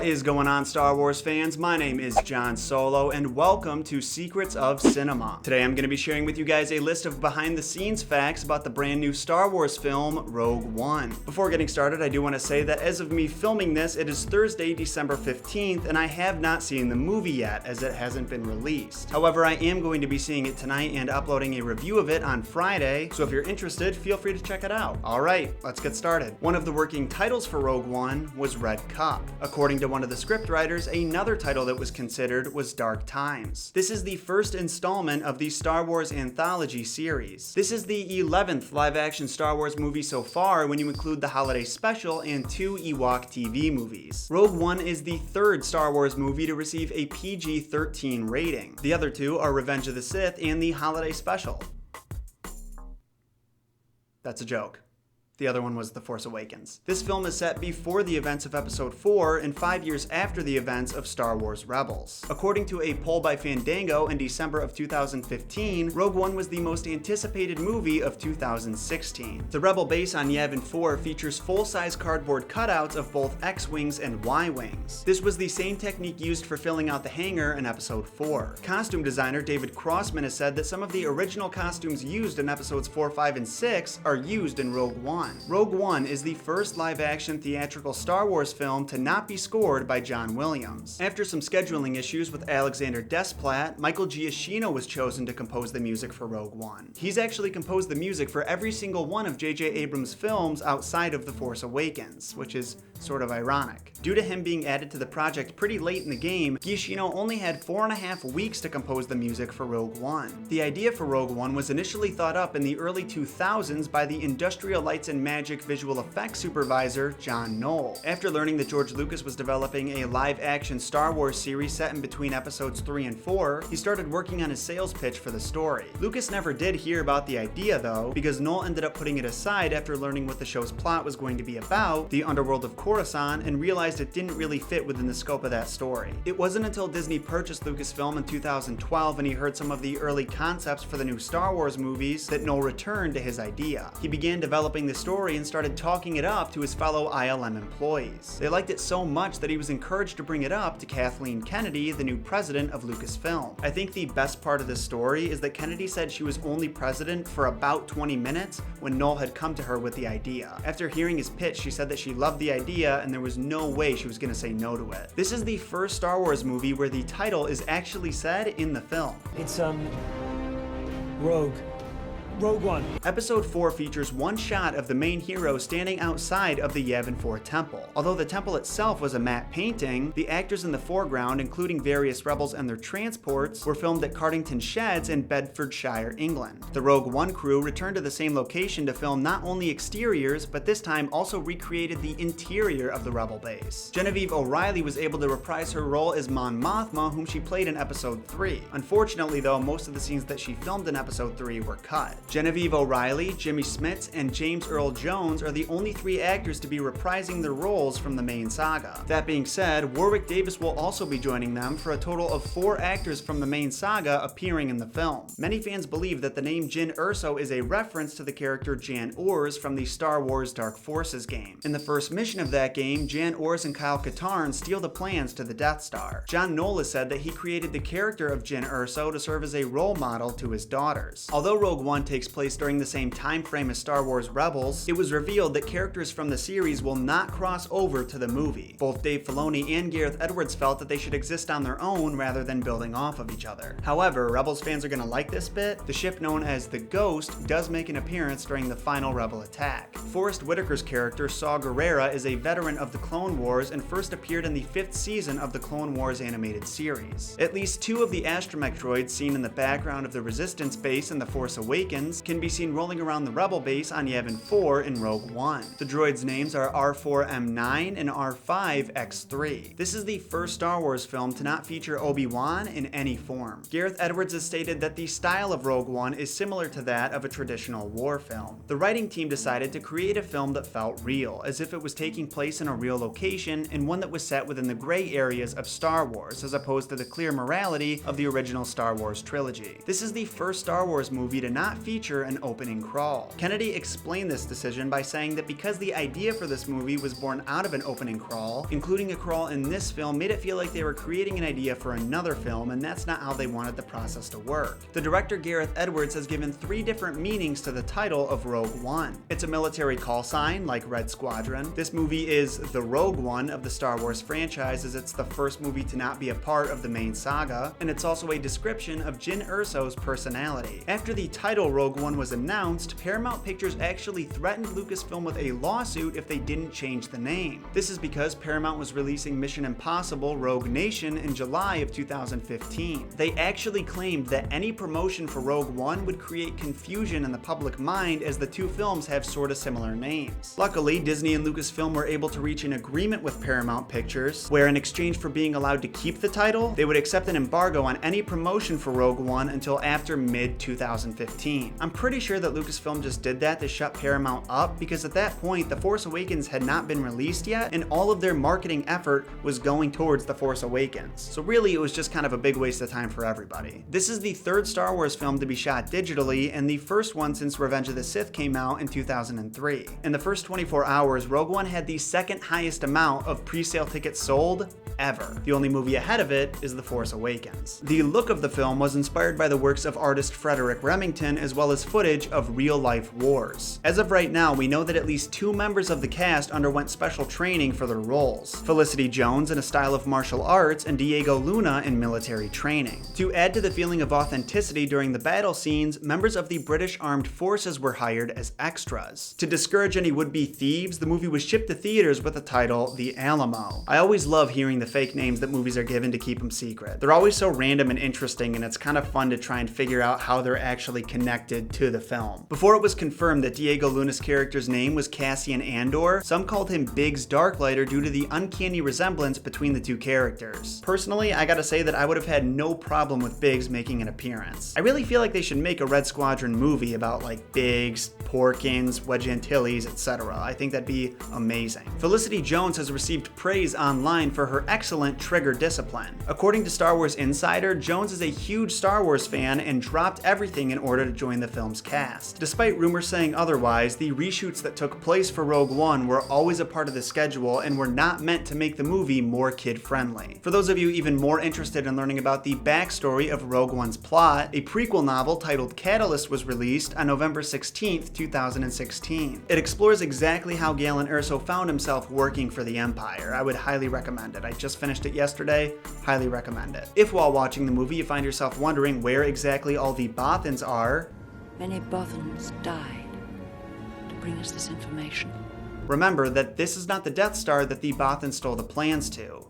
What is going on, Star Wars fans? My name is John Solo, and welcome to Secrets of Cinema. Today I'm going to be sharing with you guys a list of behind-the-scenes facts about the brand new Star Wars film, Rogue One. Before getting started, I do want to say that as of me filming this, it is Thursday, December 15th, and I have not seen the movie yet, as it hasn't been released. However, I am going to be seeing it tonight and uploading a review of it on Friday, so if you're interested, feel free to check it out. Alright, let's get started. One of the working titles for Rogue One was Red Cup. According to one of the scriptwriters, another title that was considered was Dark Times. This is the first installment of the Star Wars anthology series. This is the 11th live-action Star Wars movie so far when you include the holiday special and 2 Ewok TV movies. Rogue One is the third Star Wars movie to receive a PG-13 rating. The other two are Revenge of the Sith and the holiday special. That's a joke. The other one was The Force Awakens. This film is set before the events of Episode 4 and 5 years after the events of Star Wars Rebels. According to a poll by Fandango in December of 2015, Rogue One was the most anticipated movie of 2016. The Rebel base on Yavin 4 features full-size cardboard cutouts of both X-Wings and Y-Wings. This was the same technique used for filling out the hangar in Episode 4. Costume designer David Crossman has said that some of the original costumes used in Episodes 4, 5, and 6 are used in Rogue One. Rogue One is the first live-action theatrical Star Wars film to not be scored by John Williams. After some scheduling issues with Alexander Desplat, Michael Giacchino was chosen to compose the music for Rogue One. He's actually composed the music for every single one of J.J. Abrams' films outside of The Force Awakens, which is sort of ironic. Due to him being added to the project pretty late in the game, Giacchino only had 4.5 weeks to compose the music for Rogue One. The idea for Rogue One was initially thought up in the early 2000s by the Industrial Lights and Magic visual effects supervisor, John Knoll. After learning that George Lucas was developing a live-action Star Wars series set in between episodes 3 and 4, he started working on his sales pitch for the story. Lucas never did hear about the idea though, because Knoll ended up putting it aside after learning what the show's plot was going to be about, the underworld of Coruscant, and realized it didn't really fit within the scope of that story. It wasn't until Disney purchased Lucasfilm in 2012 and he heard some of the early concepts for the new Star Wars movies that Knoll returned to his idea. He began developing the story and started talking it up to his fellow ILM employees. They liked it so much that he was encouraged to bring it up to Kathleen Kennedy, the new president of Lucasfilm. I think the best part of this story is that Kennedy said she was only president for about 20 minutes when Knoll had come to her with the idea. After hearing his pitch, she said that she loved the idea and there was no way she was going to say no to it. This is the first Star Wars movie where the title is actually said in the film. It's Rogue One. Episode 4 features one shot of the main hero standing outside of the Yavin 4 temple. Although the temple itself was a matte painting, the actors in the foreground, including various rebels and their transports, were filmed at Cardington Sheds in Bedfordshire, England. The Rogue One crew returned to the same location to film not only exteriors, but this time also recreated the interior of the rebel base. Genevieve O'Reilly was able to reprise her role as Mon Mothma, whom she played in Episode 3. Unfortunately though, most of the scenes that she filmed in Episode 3 were cut. Genevieve O'Reilly, Jimmy Smits, and James Earl Jones are the only 3 actors to be reprising their roles from the main saga. That being said, Warwick Davis will also be joining them for a total of 4 actors from the main saga appearing in the film. Many fans believe that the name Jyn Erso is a reference to the character Jan Ors from the Star Wars Dark Forces game. In the first mission of that game, Jan Ors and Kyle Katarn steal the plans to the Death Star. John Knoll has said that he created the character of Jyn Erso to serve as a role model to his daughters. Although Rogue One takes place during the same time frame as Star Wars Rebels, it was revealed that characters from the series will not cross over to the movie. Both Dave Filoni and Gareth Edwards felt that they should exist on their own rather than building off of each other. However, Rebels fans are going to like this bit. The ship known as the Ghost does make an appearance during the final Rebel attack. Forrest Whitaker's character, Saw Gerrera, is a veteran of the Clone Wars and first appeared in the 5th season of the Clone Wars animated series. At least 2 of the astromech droids seen in the background of the Resistance base in The Force Awakens can be seen rolling around the Rebel base on Yavin 4 in Rogue One. The droids' names are R4-M9 and R5-X3. This is the first Star Wars film to not feature Obi-Wan in any form. Gareth Edwards has stated that the style of Rogue One is similar to that of a traditional war film. The writing team decided to create a film that felt real, as if it was taking place in a real location and one that was set within the gray areas of Star Wars, as opposed to the clear morality of the original Star Wars trilogy. This is the first Star Wars movie to not feature feature an opening crawl. Kennedy explained this decision by saying that because the idea for this movie was born out of an opening crawl, including a crawl in this film made it feel like they were creating an idea for another film, and that's not how they wanted the process to work. The director Gareth Edwards has given 3 different meanings to the title of Rogue One. It's a military call sign, like Red Squadron. This movie is the Rogue One of the Star Wars franchise, as it's the first movie to not be a part of the main saga, and it's also a description of Jyn Erso's personality. After the title Rogue One was announced, Paramount Pictures actually threatened Lucasfilm with a lawsuit if they didn't change the name. This is because Paramount was releasing Mission Impossible Rogue Nation in July of 2015. They actually claimed that any promotion for Rogue One would create confusion in the public mind, as the two films have sort of similar names. Luckily, Disney and Lucasfilm were able to reach an agreement with Paramount Pictures, where in exchange for being allowed to keep the title, they would accept an embargo on any promotion for Rogue One until after mid-2015. I'm pretty sure that Lucasfilm just did that to shut Paramount up, because at that point, The Force Awakens had not been released yet, and all of their marketing effort was going towards The Force Awakens. So really, it was just kind of a big waste of time for everybody. This is the 3rd Star Wars film to be shot digitally, and the first one since Revenge of the Sith came out in 2003. In the first 24 hours, Rogue One had the 2nd highest amount of pre-sale tickets sold ever. The only movie ahead of it is The Force Awakens. The look of the film was inspired by the works of artist Frederick Remington, as well as footage of real-life wars. As of right now, we know that at least 2 members of the cast underwent special training for their roles: Felicity Jones in a style of martial arts, and Diego Luna in military training. To add to the feeling of authenticity during the battle scenes, members of the British Armed Forces were hired as extras. To discourage any would-be thieves, the movie was shipped to theaters with the title The Alamo. I always love hearing the fake names that movies are given to keep them secret. They're always so random and interesting, and it's kind of fun to try and figure out how they're actually connected to the film. Before it was confirmed that Diego Luna's character's name was Cassian Andor, some called him Biggs Darklighter due to the uncanny resemblance between the two characters. Personally, I gotta say that I would have had no problem with Biggs making an appearance. I really feel like they should make a Red Squadron movie about like Biggs, Porkins, Wedge Antilles, etc. I think that'd be amazing. Felicity Jones has received praise online for her excellent trigger discipline. According to Star Wars Insider, Jones is a huge Star Wars fan and dropped everything in order to join the film's cast. Despite rumors saying otherwise, the reshoots that took place for Rogue One were always a part of the schedule and were not meant to make the movie more kid-friendly. For those of you even more interested in learning about the backstory of Rogue One's plot, a prequel novel titled Catalyst was released on November 16th, 2016. It explores exactly how Galen Erso found himself working for the Empire. I would highly recommend it. I just finished it yesterday. Highly recommend it. If while watching the movie you find yourself wondering where exactly all the Bothans are, many Bothans died to bring us this information. remember that this is not the Death Star that the Bothans stole the plans to.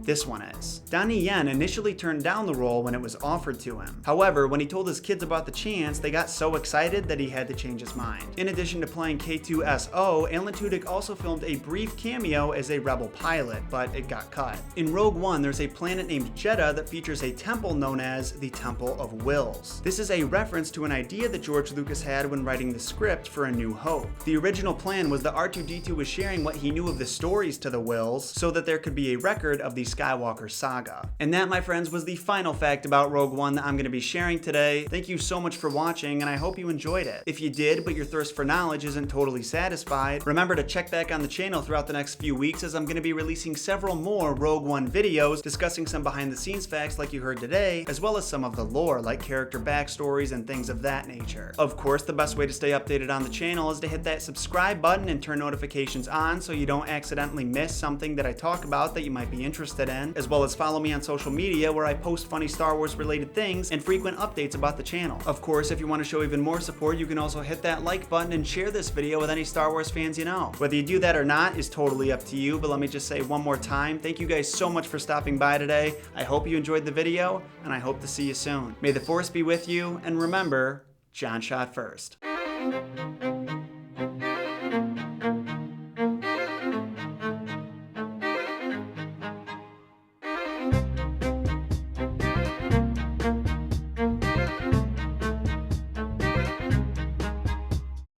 This one is. Donnie Yen initially turned down the role when it was offered to him. However, when he told his kids about the chance, they got so excited that he had to change his mind. In addition to playing K2SO, Alan Tudyk also filmed a brief cameo as a rebel pilot, but it got cut. In Rogue One, there's a planet named Jeddah that features a temple known as the Temple of Wills. This is a reference to an idea that George Lucas had when writing the script for A New Hope. The original plan was that R2-D2 was sharing what he knew of the stories to the Wills so that there could be a record of the Skywalker saga. And that, my friends, was the final fact about Rogue One that I'm going to be sharing today. Thank you so much for watching, and I hope you enjoyed it. If you did, but your thirst for knowledge isn't totally satisfied, remember to check back on the channel throughout the next few weeks, as I'm going to be releasing several more Rogue One videos discussing some behind the scenes facts like you heard today, as well as some of the lore like character backstories and things of that nature. Of course, the best way to stay updated on the channel is to hit that subscribe button and turn notifications on so you don't accidentally miss something that I talk about that you might be interested in, as well as follow me on social media where I post funny Star Wars related things and frequent updates about the channel. Of course, if you want to show even more support, you can also hit that like button and share this video with any Star Wars fans you know. Whether you do that or not is totally up to you, but let me just say one more time, thank you guys so much for stopping by today. I hope you enjoyed the video, and I hope to see you soon. May the Force be with you, and remember, John shot first.